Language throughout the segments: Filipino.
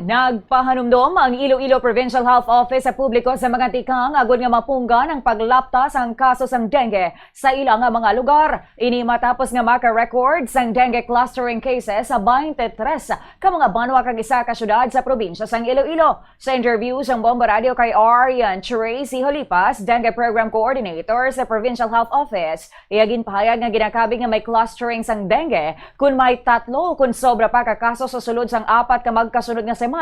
Nagpahanumdom ang Iloilo Provincial Health Office sa publiko sa mga tikang agud nga mapungga ng paglaptas ang kaso sang dengue sa ilang mga lugar. Ini matapos nga maka-record sang dengue clustering cases sa 23 ka mga banwa kag isa ka syudad sa probinsya sang Iloilo. Sa interview sang Bomba Radio kay Arian Tracy Holipas, Dengue Program Coordinator sa Provincial Health Office, iyagin pahayag nga ginakabi nga may clustering sang dengue kung may 3 kung sobra pa ka kaso sa sulod sang 4 ka magkasunod nga semana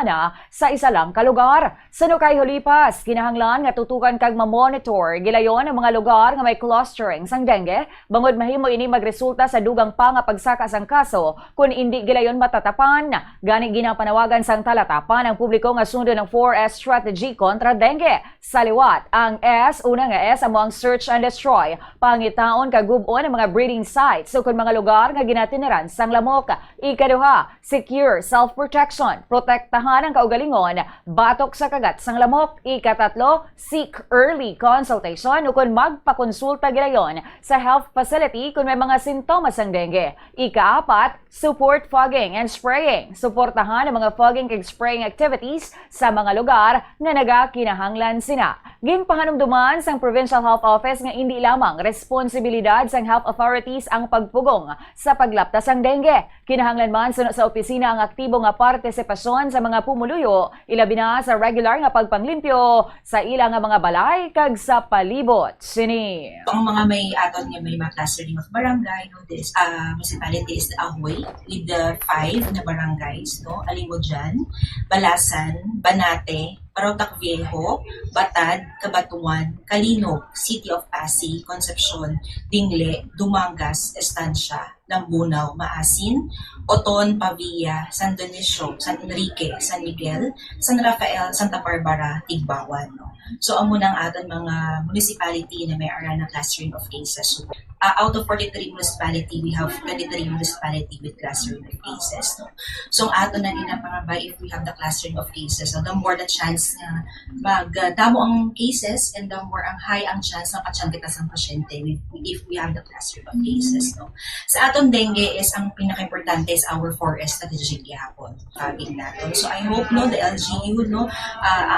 sa isa lang ka lugar. Sano kay Holipas, kinahanglan nga tutukan kag ma-monitor gilayon ang mga lugar nga may clustering sang dengue bangod mahimo ini magresulta sa dugang pa nga pagsaka sang kaso kung hindi gilayon matatapan. Gani ginapanawagan sang talatapan ang publiko nga sundo ng 4S strategy kontra dengue. Sa liwat, ang S, una nga S amo ang search and destroy, pangitaon kag gub-on ang mga breeding sites so kung mga lugar nga ginatiniran sang lamok. Ikaduha, secure self-protection, protektahan ang kaugalingon batok sa kagat sang lamok. Ikatatlo, seek early consultation o kung magpakonsulta gilayon sa health facility kung may mga sintomas ng dengue. Ikaapat, support fogging and spraying, suportahan ang mga fogging kag spraying activities sa mga lugar nga nagakinahanglan sina. Ginpahanumduman sang Provincial Health Office nga hindi lamang responsibilidad sang health authorities ang pagpugong sa paglaptas sang dengue. Kinahanglan man sa opisina ang aktibo nga partisipasyon sa mga pumuluyo, ilabi na sa regular nga pagpanglimpyo sa ilang nga mga balay kag sa palibot. Sini Ang mga may aton nga may mga clustering of barangay, no, this municipality is the Ahoy with the 5 na barangays, no, Alimodjan, Balasan, Banate, Parotac Viejo, Batad, Cabatuan, Calinog, City of Pasig, Concepcion, Dingle, Dumangas, Estancia, Lambunaw, Maasin, Oton, Pavia, San Dionisio, San Enrique, San Miguel, San Rafael, Santa Barbara, Tigbawan. No? So, amo nang aton mga municipality na may area na clustering of cases. So, out of 43 municipality, we have 23 municipality with clustering of cases. No? So, ang aton na ginapangabay if we have the clustering of cases, so the more the chance na magdamo ang cases and the more ang high ang chance na patsyang kita sa pasyente if we have the clustering of cases. No? Sa aton dengue is ang pinaka-importante is our 4S strategic gihapon. Paging naton. So, I hope no, the LGU, no,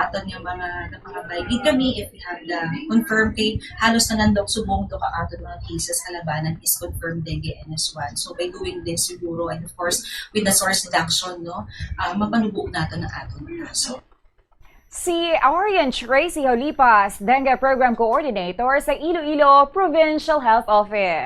aton yung mga gid kami if we have the confirmed kay halos na nandok subong to ka aton mga cases kalabanan is confirmed dengue NS1. So by doing this siguro and of course with the source reduction, no, mapanubo natin ang aton mga kaso. si Arian Tracy Holipas, Dengue Program Coordinator sa Iloilo Provincial Health Office.